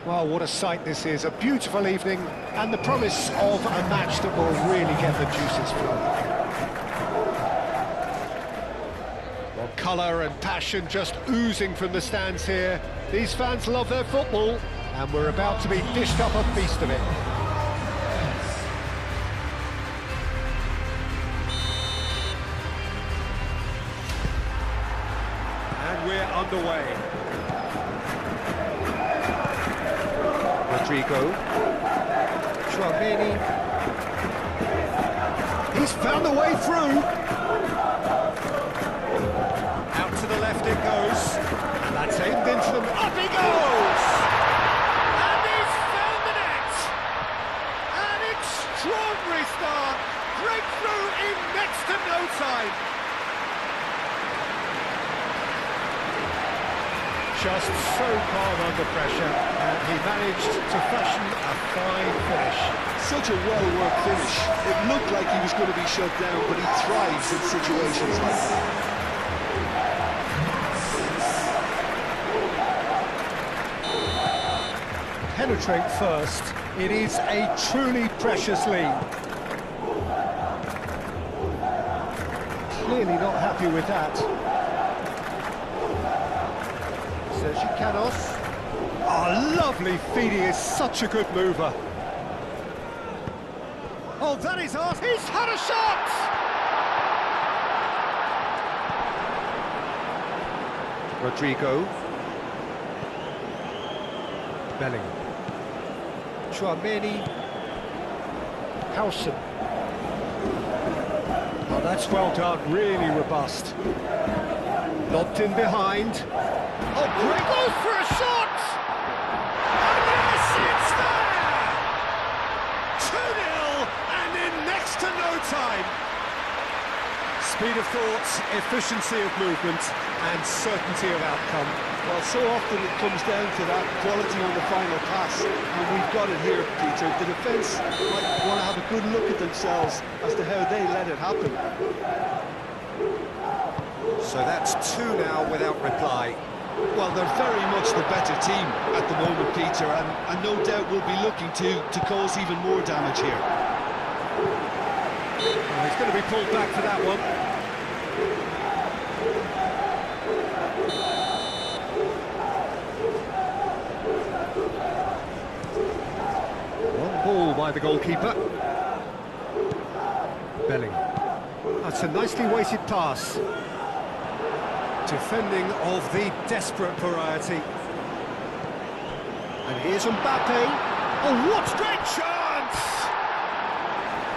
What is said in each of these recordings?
Well, what a sight this is. A beautiful evening and the promise of a match that will really get the juices flowing. Well, colour and passion just oozing from the stands here. These fans love their football and we're about to be dished up a feast of it. And we're underway. Rodrigo, Streamé, he's found the way through. Out to the left it goes, and that's aimed into them. Up he goes, and he's found the net. An extraordinary start, breakthrough in next to no time. Just so calm under pressure, and he managed to fashion a fine finish. Such a well-worked finish. It looked like he was going to be shut down, but he thrives in situations like that. Penetrate first. It is a truly precious lead. Clearly not happy with that. Chicanos. Oh, lovely feed, he is such a good mover. Oh, that is off. He's had a shot! Rodrigo. Bellingham. Streamé. Howson. Oh, that's well done, really robust. Lobbed in behind. Oh, great goes for a shot! And yes, it's there! 2-0, and in next to no time. Speed of thought, efficiency of movement, and certainty of outcome. Well, so often it comes down to that quality on the final pass, and we've got it here, Peter. The defence might want to have a good look at themselves as to how they let it happen. So that's 2 now without reply. Well, they're very much the better team at the moment, Peter, and no doubt will be looking to cause even more damage here. Well, he's going to be pulled back for that one. One ball by the goalkeeper. Bellingham. That's a nicely weighted pass. Defending of the desperate variety. And here's Mbappe. Oh, what a great chance!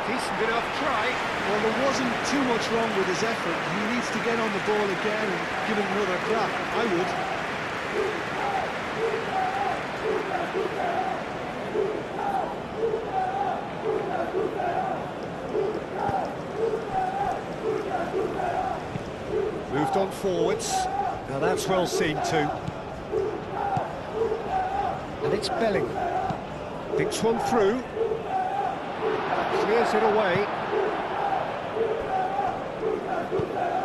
Decent enough try. Well, there wasn't too much wrong with his effort. He needs to get on the ball again and give it another crack. I would. Moved on forwards. Now that's well seen too. And it's Bellingham. Thinks one through. Clears it away.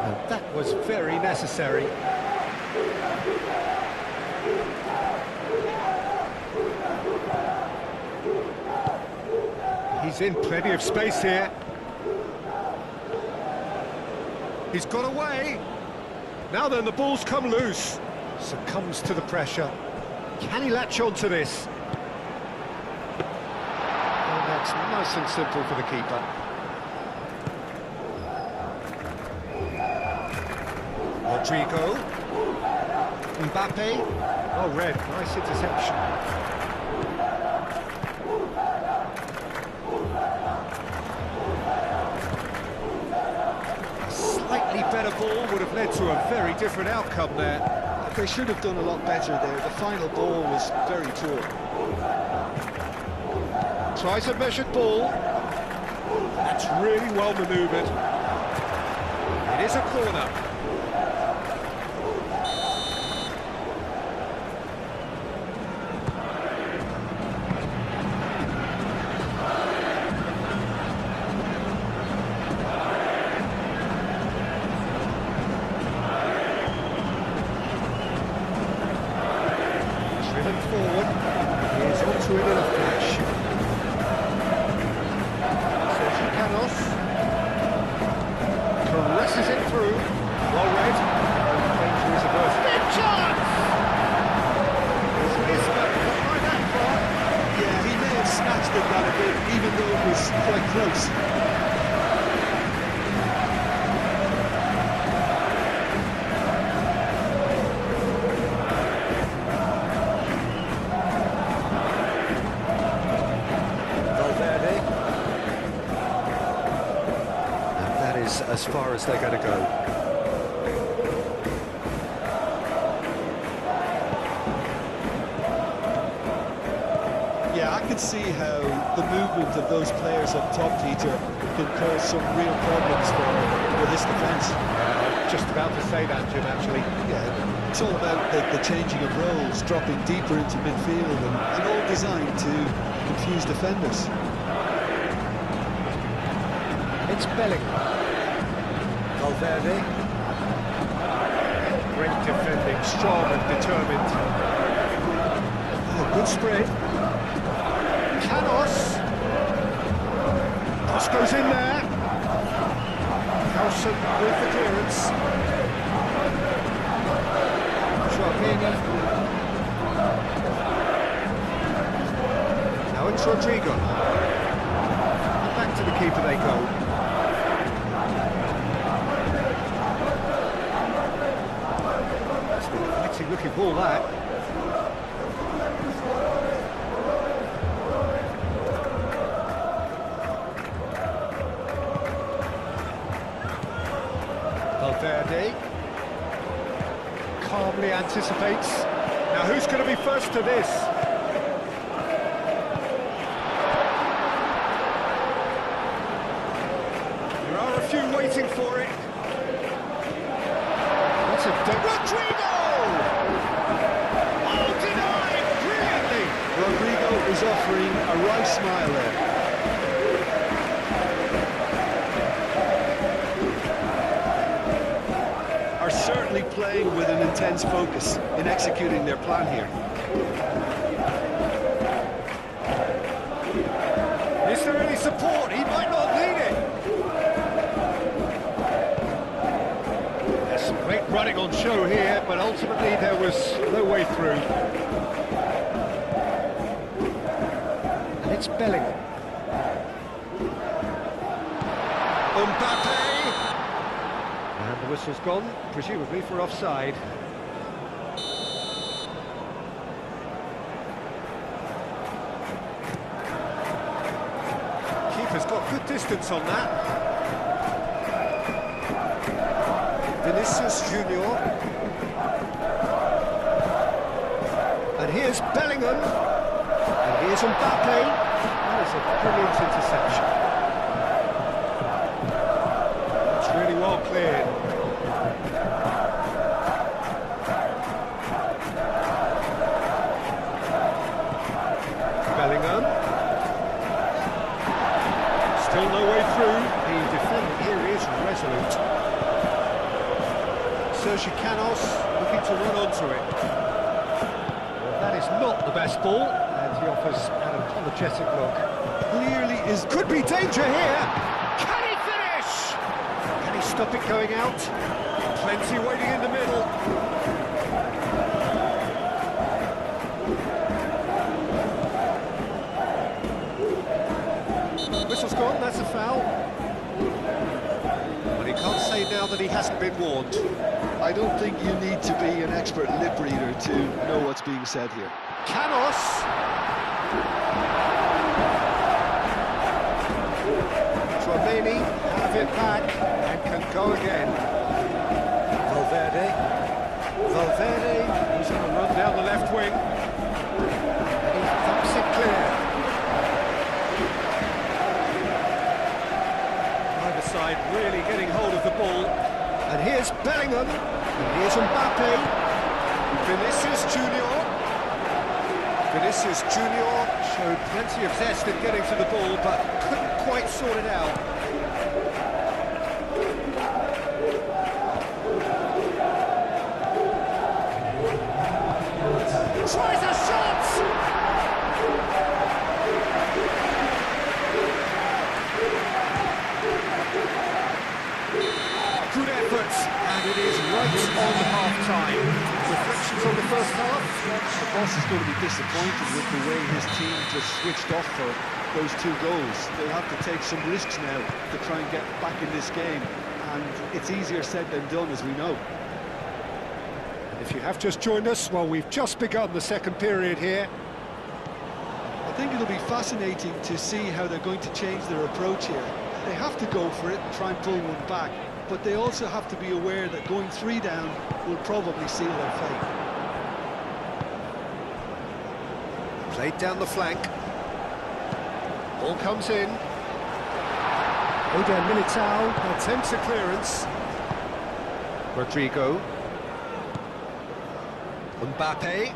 And that was very necessary. He's in plenty of space here. He's got away. Now then, the ball's come loose. Succumbs to the pressure. Can he latch on to this? And that's nice and simple for the keeper. Rodrigo. Mbappe. Oh, red. Nice interception. A slightly better ball would have led to a very different outcome there. They should have done a lot better there. The final ball was very poor. Tries a measured ball. That's really well manoeuvred. It is a corner. Forward, here's onto it in a flash. Sergio Canos caresses it through. Well read. Danger is averted. Big chance! Is not that far. Yeah, he may have snatched at that a bit, even though it was quite close. As far as they're going to go. Yeah, I can see how the movement of those players up top, Peter, can cause some real problems for this defence. Just about to say that, Jim, actually. Yeah, it's all about the changing of roles, dropping deeper into midfield, and all designed to confuse defenders. It's Bellingham. Valverde. Great defending, strong and determined. Oh, good spread. Canos. Cross goes in there. Carlson with the clearance. Chouameni. Now it's Rodrigo. And back to the keeper they go. Looking ball that. Valverde calmly anticipates. Now who's going to be first to this? There are a few waiting for it. That's a Rodrigo! Rodrigo is offering a wry smile there. Are certainly playing with an intense focus in executing their plan here. Is there any support? He might not need it. There's some great running on show here, but ultimately there was no way through. It's Bellingham. Mbappe! And the whistle's gone, presumably for offside. Keeper's got good distance on that. Vinicius Junior. And here's Bellingham. And here's Mbappe. That is a brilliant interception. It's really well cleared. Bellingham. Still no way through. The defender here is resolute. Sergio Canos looking to run onto it. Well, that is not the best ball. He offers an apologetic look. Clearly could be danger here. Can he finish? Can he stop it going out? Plenty waiting in the middle. Whistle's gone, that's a foul. But he can't say now that he hasn't been warned. I don't think you need to be an expert lip reader to know what's being said here. Canos. Streamé have it back and can go again. Valverde, who's going to run down the left wing. And he thumps it clear. Either side really getting hold of the ball. And here's Bellingham, and here's Mbappe. Vinicius Junior showed plenty of zest in getting to the ball, but couldn't quite sort it out. Tries a shot! Good effort, and it is right on half-time. Reflections on the first half? The boss is going to be disappointed with the way his team just switched off for those 2 goals. They'll have to take some risks now to try and get back in this game, and it's easier said than done, as we know. If you have just joined us, well, we've just begun the second period here. I think it'll be fascinating to see how they're going to change their approach here. They have to go for it and try and pull one back, but they also have to be aware that going 3 down will probably seal their fate. Played down the flank. Ball comes in. Eder Militao attempts a clearance. Rodrigo. Mbappe.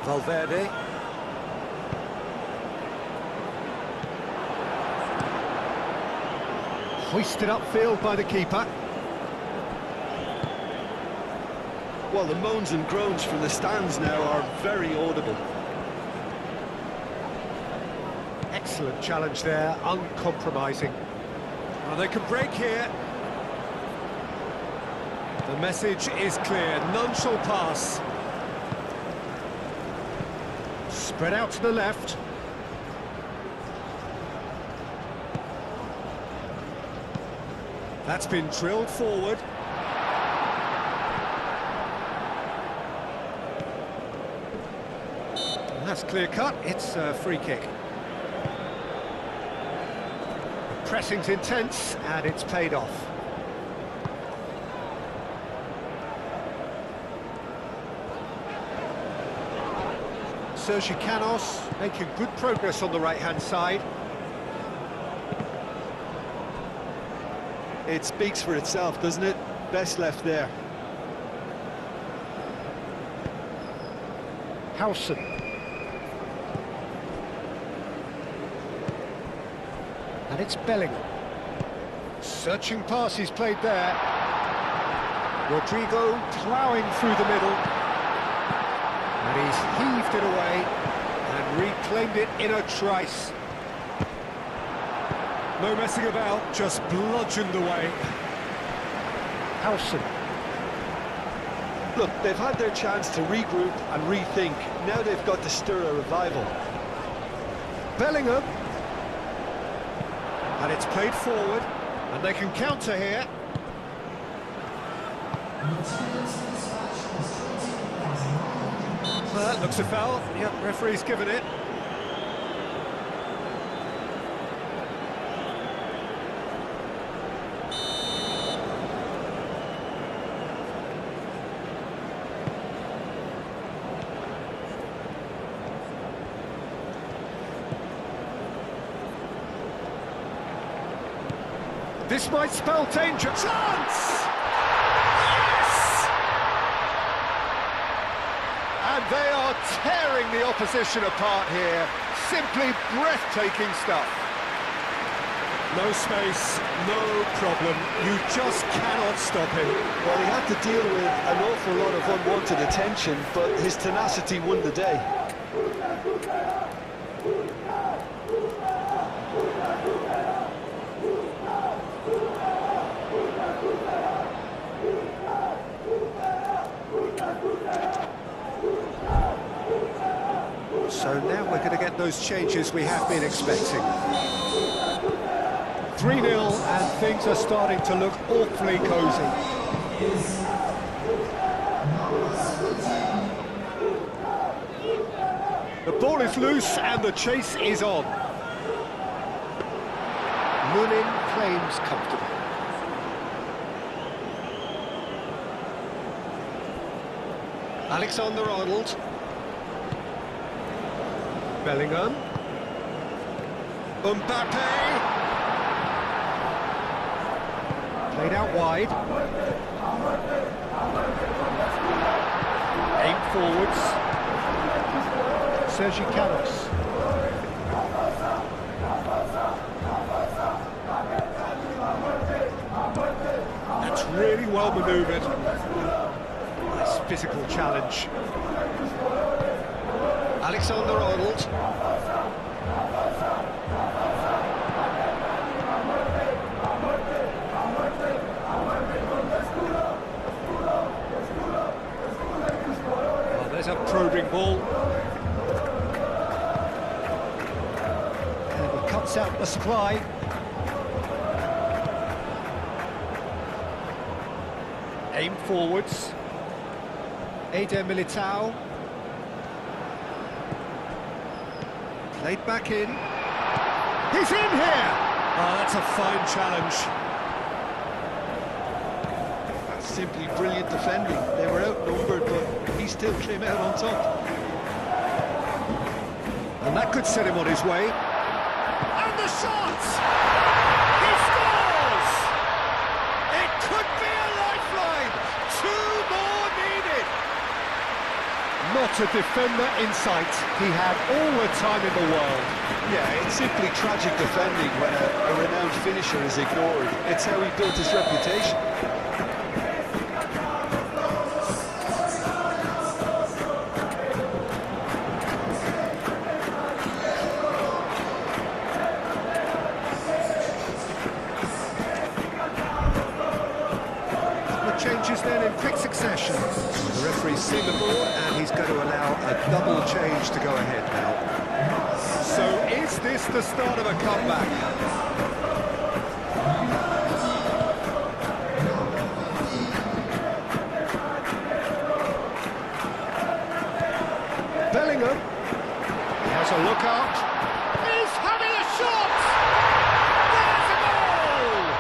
Valverde. Hoisted upfield by the keeper. Well, the moans and groans from the stands now are very audible. Excellent challenge there, uncompromising. Well, they can break here. The message is clear, none shall pass. Spread out to the left. That's been drilled forward. And that's clear cut, it's a free kick. The pressing's intense and it's paid off. Sergio Canos making good progress on the right-hand side. It speaks for itself, doesn't it? Best left there. Howson. And it's Bellingham. Searching pass he's played there. Rodrigo ploughing through the middle. And he's heaved it away and reclaimed it in a trice. No messing about, just bludgeoned away. Howson. Look, they've had their chance to regroup and rethink. Now they've got to stir a revival. Bellingham. And it's played forward, and they can counter here. Well, that looks a foul. Yep, referee's given it. This might spell danger. Chance! Yes! And they are tearing the opposition apart here. Simply breathtaking stuff. No space, no problem. You just cannot stop him. Well, he had to deal with an awful lot of unwanted attention, but his tenacity won the day. those changes we have been expecting. 3-0 and things are starting to look awfully cosy. The ball is loose and the chase is on. Lunin claims comfortable. Alexander-Arnold. Bellingham. Mbappe. Played out wide. Aimed forwards. Sergi Canos. That's really well manoeuvred. Nice physical challenge. Alexander-Arnold. Well, there's a probing ball. And he cuts out the supply. Aimed forwards. Eder Militao. Played back in. He's in here! Oh, that's a fine challenge. That's simply brilliant defending. They were outnumbered, but he still came out on top. And that could set him on his way. And the shot! He scores! It could be a lifeline! 2 more needed! Not a defender in sight. He had all the time in the world. Yeah, it's simply tragic defending when a renowned finisher is ignored. It's how he built his reputation. Changes then in quick succession. The referee's seen the ball and he's going to allow a double change to go ahead now. So is this the start of a comeback? Bellingham. He has a look out. He's having a shot! There's a goal!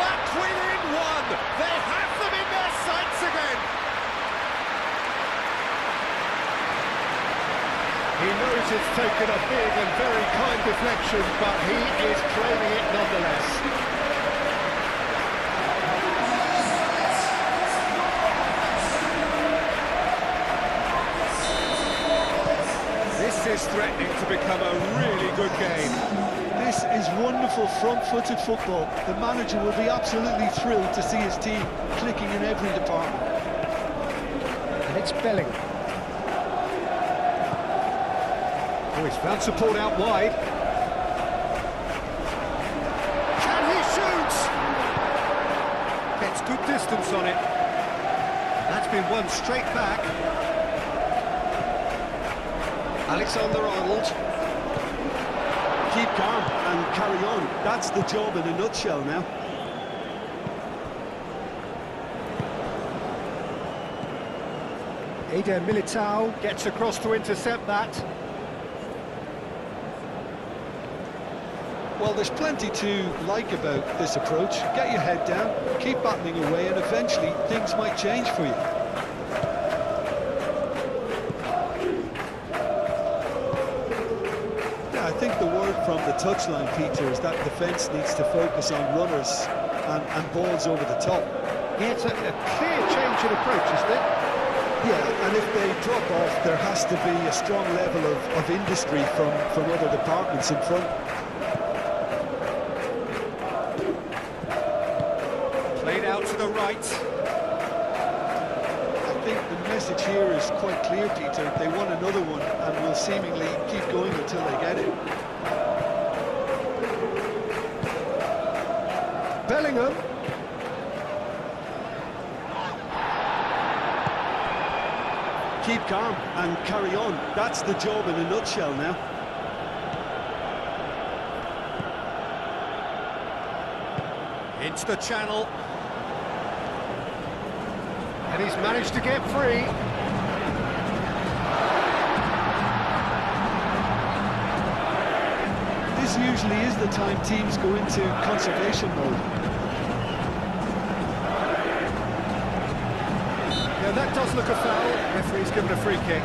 Back within one! They have them in their sights again! He knows it's taken a big and very kind deflection, but he is claiming it nonetheless. This is threatening to become a really good game. This is wonderful front-footed football. The manager will be absolutely thrilled to see his team clicking in every department. And it's Bellingham. Oh, he's found support out wide. Can he shoot? Gets good distance on it. That's been won straight back. Alexander-Arnold. Keep calm and carry on. That's the job in a nutshell now. Eder Militao gets across to intercept that. Well, there's plenty to like about this approach. Get your head down, keep battling away, and eventually things might change for you. Yeah, I think the word from the touchline, Peter, is that defence needs to focus on runners and balls over the top. Yeah, it's a clear change in approach, isn't it? Yeah, and if they drop off, there has to be a strong level of industry from other departments in front. Played out to the right. I think the message here is quite clear, Peter. They want another one and will seemingly keep going until they get it. Bellingham. keep calm and carry on. That's the job in a nutshell now. Into the channel. And he's managed to get free. This usually is the time teams go into conservation mode. Yeah, that does look a foul. Referee's given a free kick.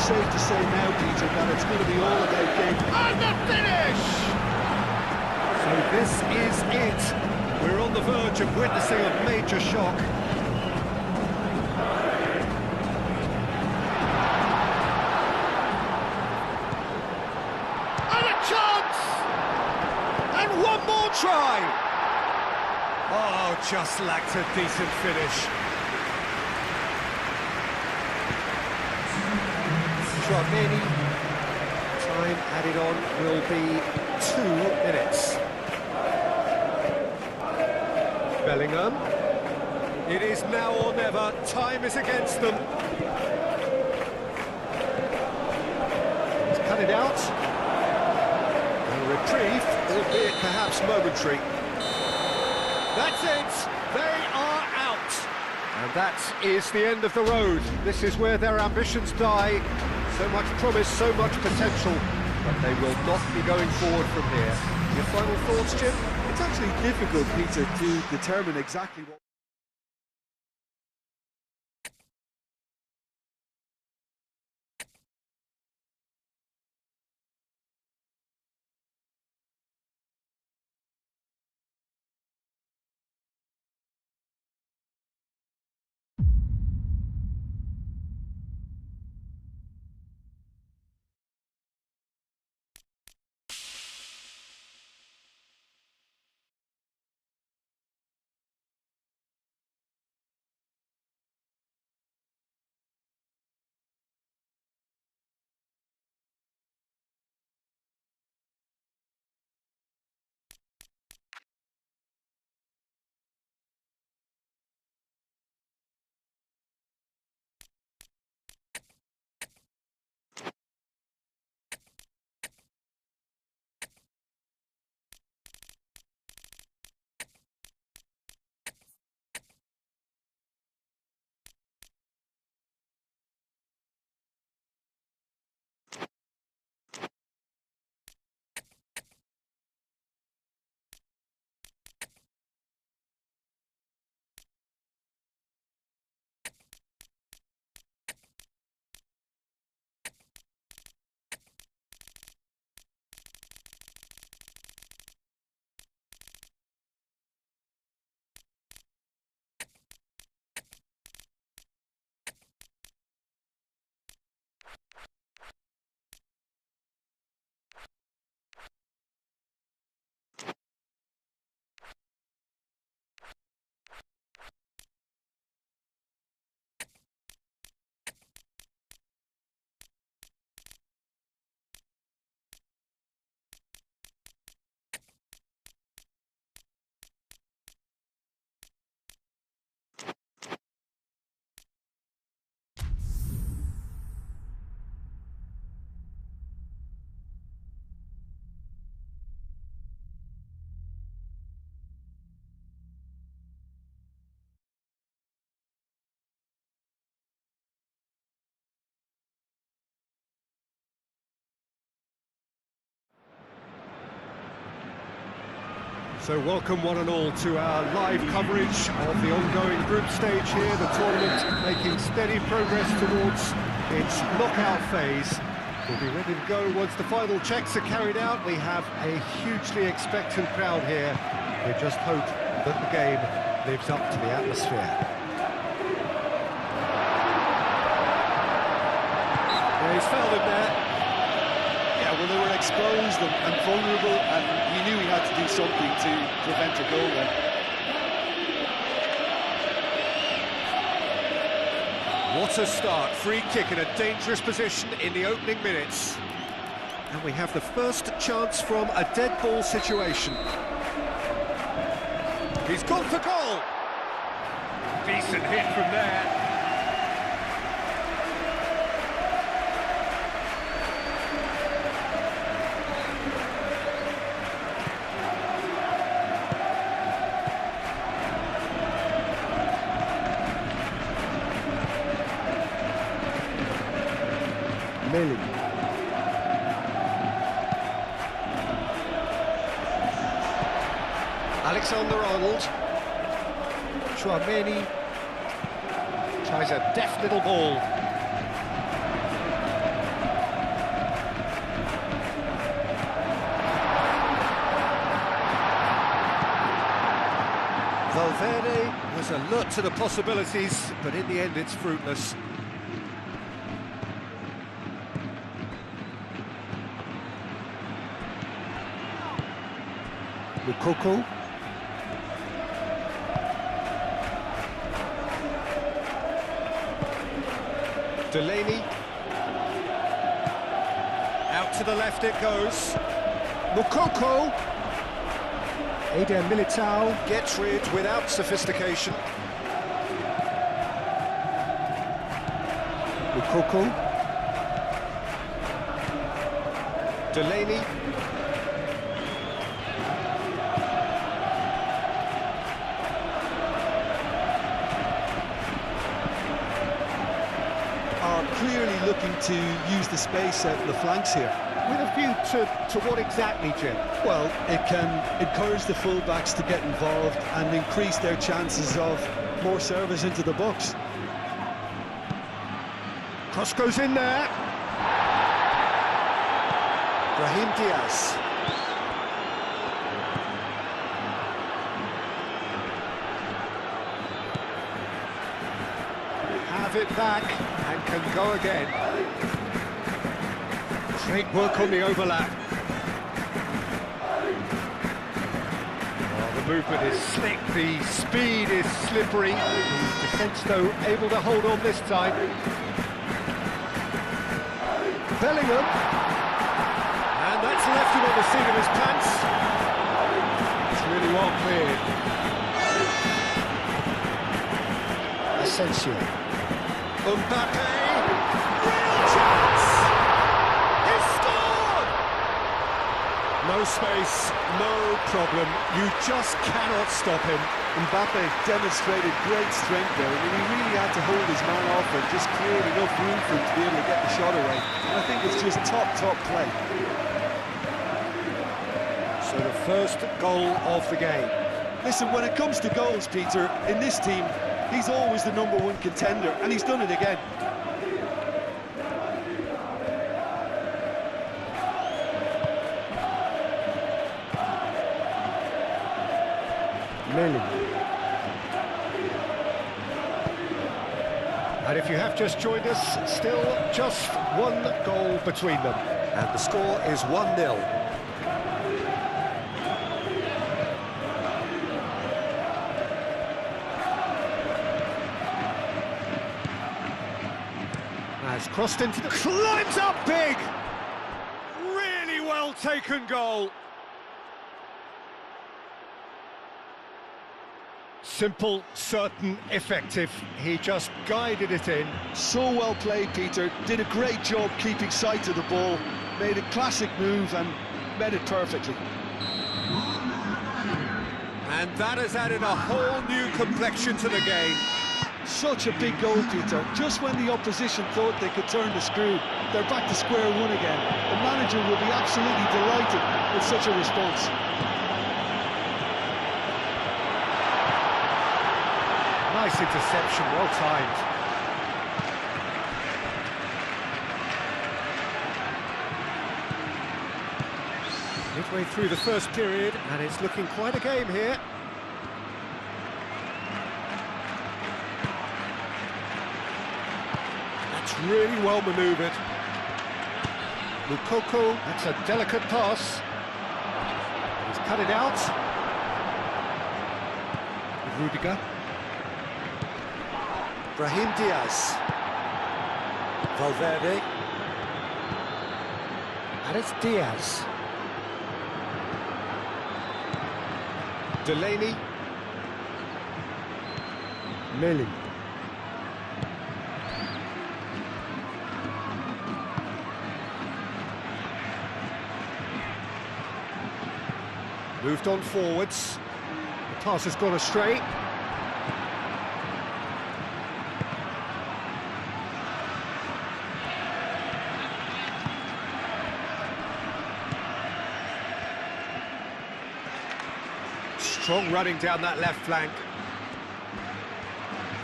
Safe to say now, Peter, that it's going to be all about game. And the finish! So this is it. We're on the verge of witnessing a major shock. And a chance! And one more try! Oh, just lacked a decent finish. Many time added on will be 2 minutes. Bellingham. It is now or never. Time is against them. He's cut it out. A reprieve, albeit perhaps momentary. That's it. They are out. And that is the end of the road. This is where their ambitions die. So much promise, so much potential, but they will not be going forward from here. Your final thoughts, Jim? It's actually difficult, Peter, to determine exactly what... So welcome one and all to our live coverage of the ongoing group stage here, the tournament making steady progress towards its knockout phase. We'll be ready to go once the final checks are carried out. We have a hugely expectant crowd here. We just hope that the game lives up to the atmosphere. Yeah, he's fouled him there. Yeah, well, they were exposed and vulnerable, and he knew he had to do something to prevent a goal then. What a start, free kick in a dangerous position in the opening minutes. And we have the first chance from a dead ball situation. He's gone for goal! Decent hit from there. Millie. Alexander-Arnold. Chouameni tries a deft little ball. Valverde was alert to the possibilities, but in the end it's fruitless. Lukaku. Delaney. Out to the left it goes. Lukaku. Eder Militao. Gets rid without sophistication. Lukaku. Delaney. Are clearly looking to use the space out the flanks here. With a view to what exactly, Jim? Well, it can encourage the fullbacks to get involved and increase their chances of more service into the box. Cross goes in there. Brahim Diaz. Have it back and can go again. Great work on the overlap. Oh, the movement is slick, the speed is slippery. The defence, though, able to hold on this time. Bellingham. And that's left him on the seat of his pants. It's really well cleared. Asensio. Mbappe. Real chance! He's scored! No space, no problem. You just cannot stop him. Mbappe demonstrated great strength there. I mean, he really had to hold his man off and just cleared enough room for him to be able to get the shot away. And I think it's just top play. So the first goal of the game. Listen, when it comes to goals, Peter, in this team, he's always the #1 contender, and he's done it again. Millie. And if you have just joined us, still just one goal between them. And the score is 1-0. Has crossed into the... climbs up big! Really well taken goal. Simple, certain, effective. He just guided it in. So well played, Peter. Did a great job keeping sight of the ball. Made a classic move and met it perfectly. And that has added a whole new complexion to the game. Such a big goal, Peter. Just when the opposition thought they could turn the screw, they're back to square one again. The manager will be absolutely delighted with such a response. Nice interception, well timed. Midway through the first period, and it's looking quite a game here. That's really well manoeuvred. Lukaku, that's a delicate pass. He's cut it out. Rudiger. Brahim Diaz. Valverde. And it's Diaz. Delaney. Millie. Moved on forwards. The pass has gone astray. Strong running down that left flank.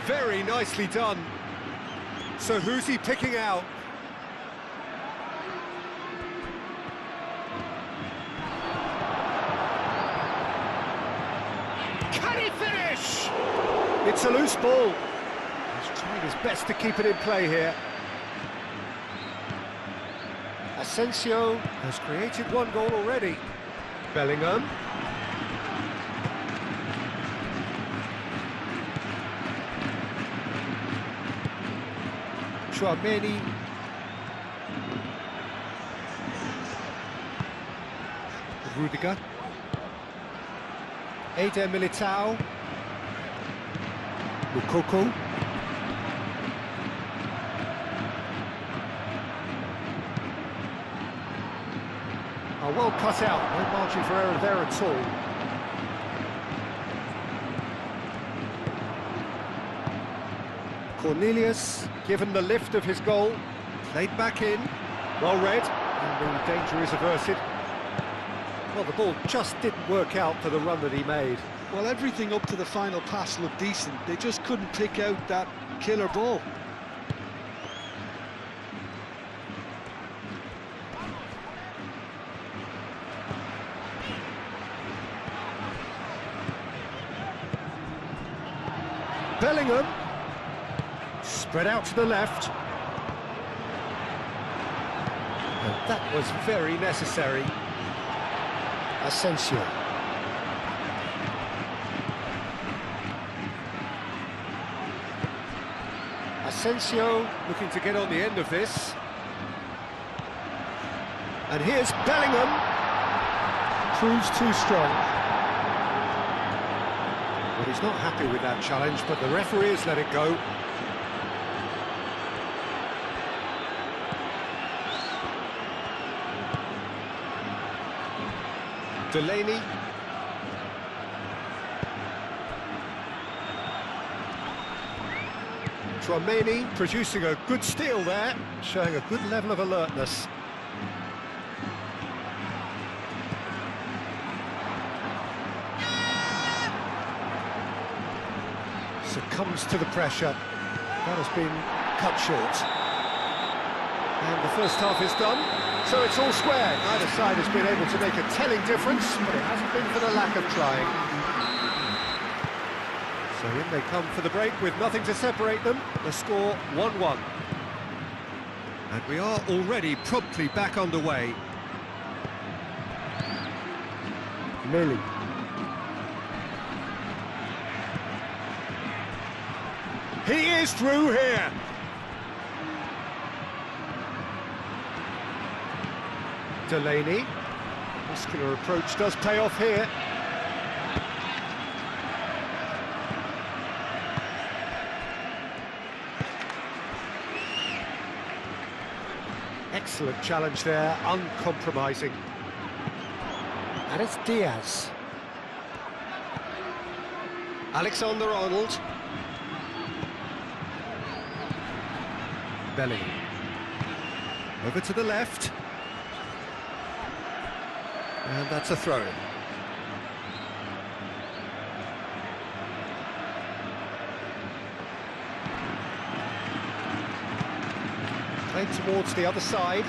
Very nicely done. So who's he picking out? Can he finish? It's a loose ball. He's trying his best to keep it in play here. Asensio has created one goal already. Bellingham. Streamé. Rudiger. Eder Militao. Mukoko. Oh, well cut out. No margin for error there at all. Cornelius. Given the lift of his goal, played back in, well read, and the danger is averted. Well, the ball just didn't work out for the run that he made. Well, everything up to the final pass looked decent. They just couldn't pick out that killer ball. Bellingham. Spread out to the left. And that was very necessary. Asensio. Asensio looking to get on the end of this. And here's Bellingham. Proves too strong. Well, he's not happy with that challenge, but the referee has let it go. Delaney. Streamé producing a good steal there, showing a good level of alertness. Succumbs to the pressure. That has been cut short. And the first half is done, so it's all square. Neither side has been able to make a telling difference, but it hasn't been for the lack of trying. So in they come for the break with nothing to separate them. The score 1-1. And we are already promptly back underway. Millie. He is through here. Delaney. Muscular approach does pay off here. Excellent challenge there, uncompromising. And it's Diaz. Alexander-Arnold. Bellingham. Over to the left. And that's a throw-in. Played towards the other side.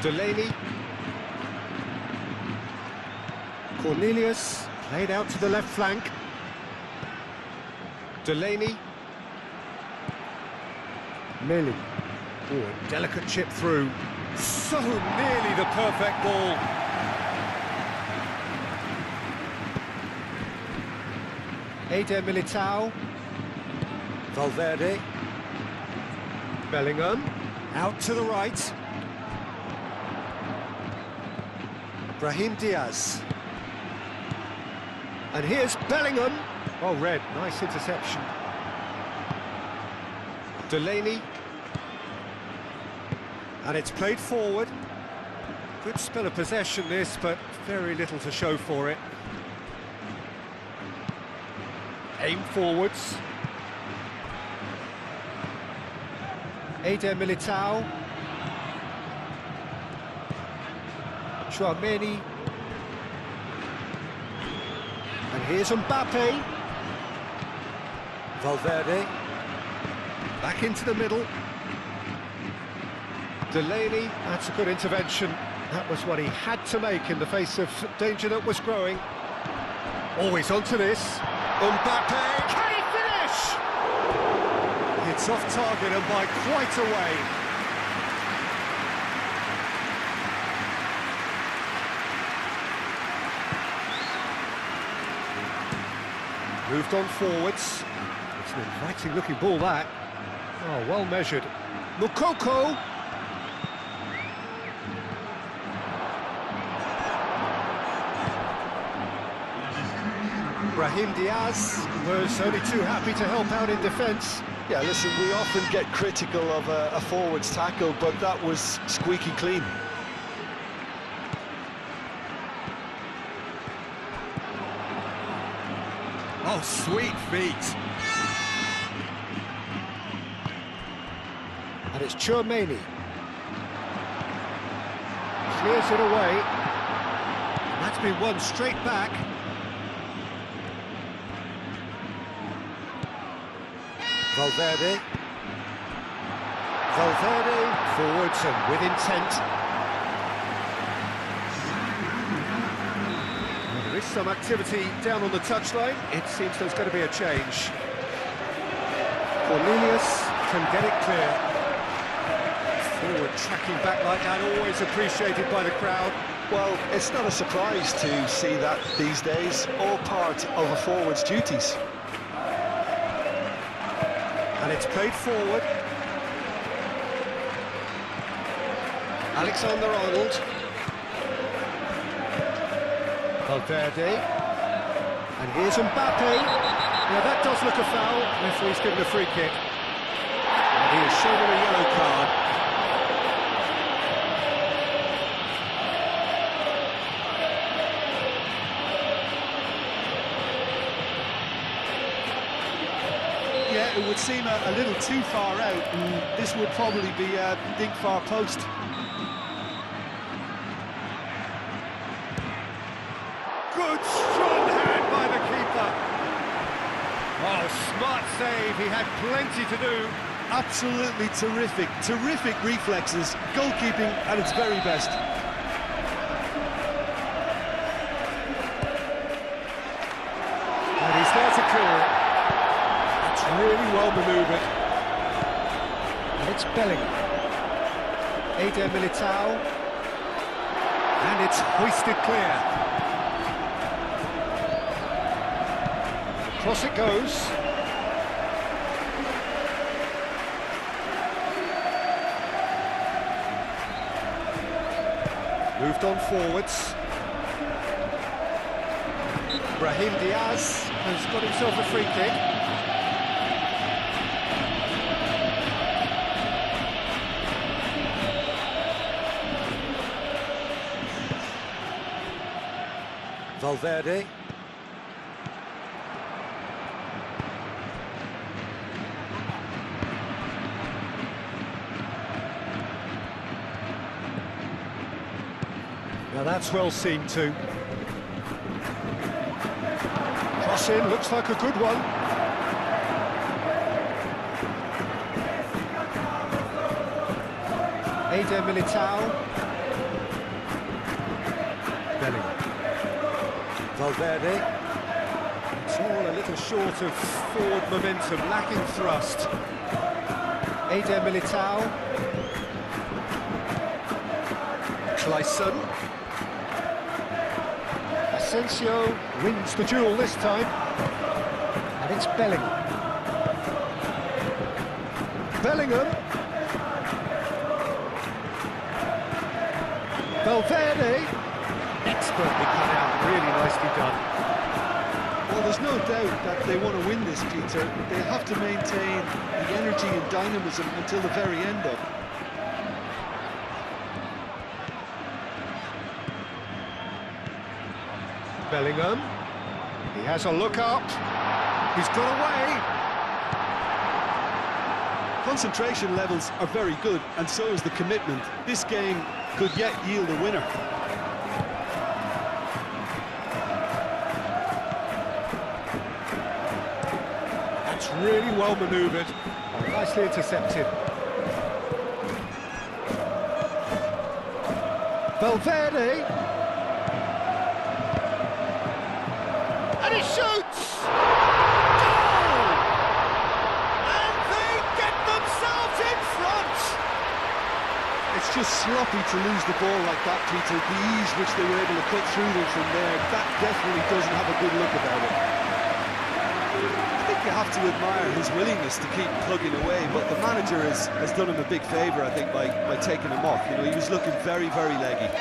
Delaney. Cornelius. Played out to the left flank. Delaney. Millie. Oh, a delicate chip through. So nearly the perfect ball. Eder Militao. Valverde. Bellingham, out to the right. Brahim Diaz. And here's Bellingham. Oh, Red, nice interception. Delaney. And it's played forward. Good spell of possession this, but very little to show for it. Aim forwards. Eder Militao. Streamé. And here's Mbappe. Valverde. Back into the middle. Delaney, that's a good intervention. That was what he had to make in the face of danger that was growing. Always onto this. Mbappe, can he finish? It's off target and by quite a way. Moved on forwards. It's an inviting looking ball that. Oh, well measured. Mukoko. Brahim Diaz was only too happy to help out in defence. Yeah, listen, we often get critical of a forward's tackle, but that was squeaky clean. Oh, sweet feet. And it's Streamé. Clears it away. And that's been won straight back. Valverde. Forwards and with intent. Well, there is some activity down on the touchline. It seems there's going to be a change. Cornelius can get it clear. Forward tracking back like that, always appreciated by the crowd. Well, it's not a surprise to see that these days, all part of a forward's duties. And it's played forward. Alexander-Arnold. Valverde. And here's Mbappe. Now that does look a foul. Referee's given a free kick. And he is shown a yellow card. Yeah, it would seem a little too far out, and this would probably be a big far post. Good strong hand by the keeper. Oh, smart save. He had plenty to do. Absolutely terrific, terrific reflexes, goalkeeping at its very best. And he's there to clear it. Really well manoeuvred. And it's Bellingham. Eder Militao. And it's hoisted clear. Across it goes. Moved on forwards. Brahim Diaz has got himself a free kick. Valverde. Now that's well seen too. Cross in, looks like a good one. Eder Militao. Bellingham. Valverde. It's all a little short of forward momentum, lacking thrust. Eder Militao. Clayson. Asensio wins the duel this time. And it's Bellingham. Bellingham. Valverde. Expertly cut out, really nicely done. Well, there's no doubt that they want to win this, Peter. They have to maintain the energy and dynamism until the very end of it. Bellingham. He has a look up. He's got away. Concentration levels are very good, and so is the commitment. This game could yet yield a winner. That's really well manoeuvred. Oh, nicely intercepted. Valverde. And he shoots! Goal! And they get themselves in front! It's just sloppy to lose the ball like that, Peter. The ease which they were able to cut through them from there, that definitely doesn't have a good look about it. I think you have to admire his willingness to keep plugging away, but the manager has done him a big favour, I think, by taking him off. You know, he was looking very, very leggy.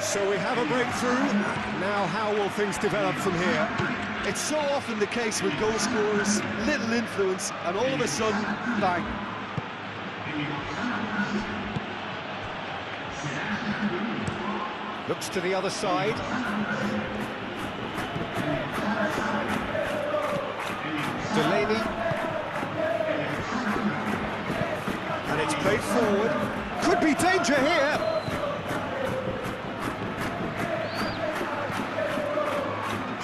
So we have a breakthrough. Now how will things develop from here? It's so often the case with goal scorers, little influence, and all of a sudden, bang. Looks to the other side. Delaney. And it's played forward. Could be danger here.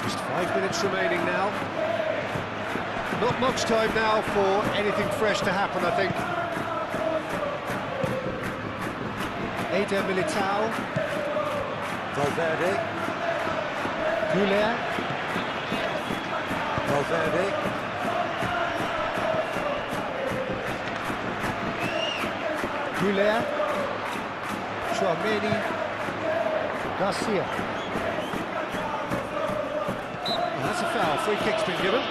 Just 5 minutes remaining now. Not much time now for anything fresh to happen, I think. Eder Militao. Valverde. Goulet. Valverde. Goulet. Chouameni. Garcia. Oh, that's a foul. Free kick's been given.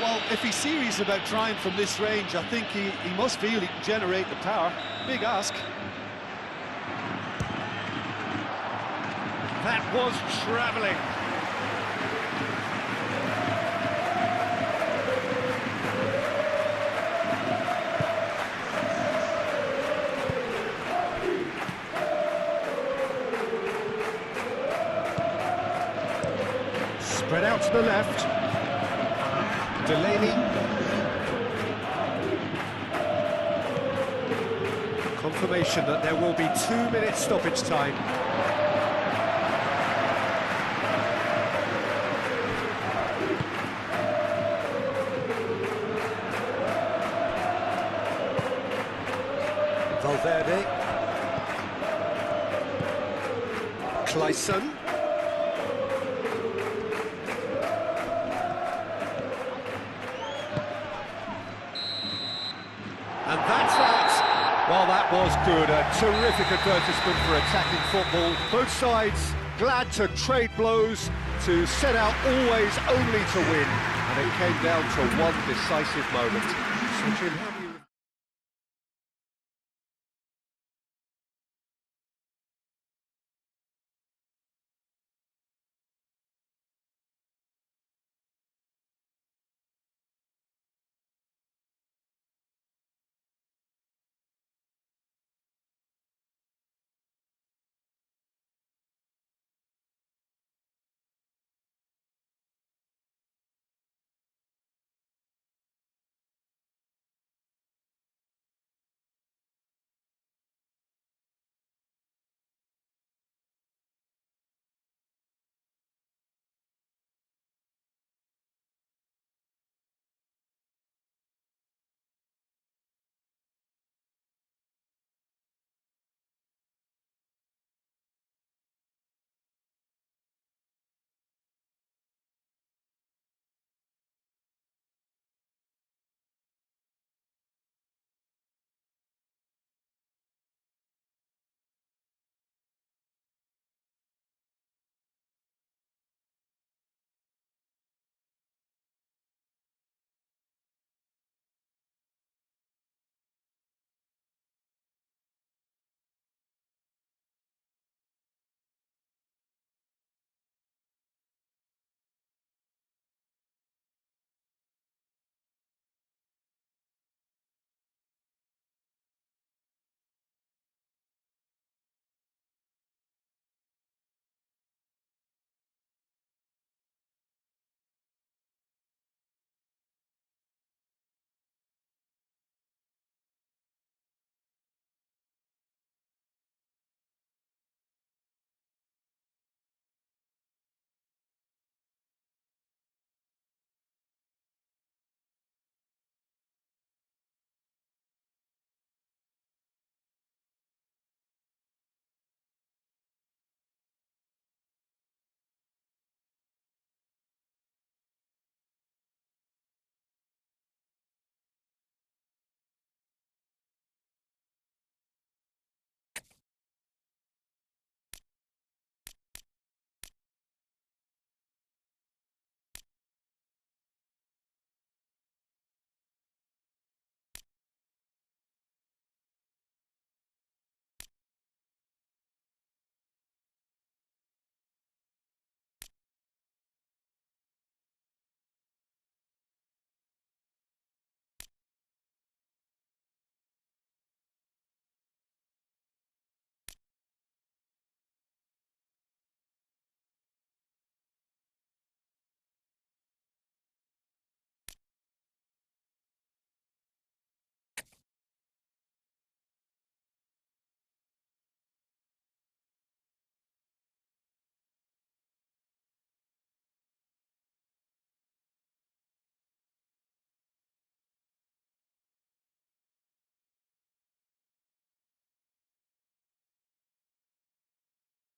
Well, if he's serious about trying from this range, I think he must feel he can generate the power. Big ask. That was travelling. Spread out to the left. Delaney. Confirmation that there will be 2 minutes stoppage time. Valverde. Clayson. And that's that. Well, that was good. A terrific advertisement for attacking football. Both sides glad to trade blows, to set out always only to win. And it came down to one decisive moment. So, Jim,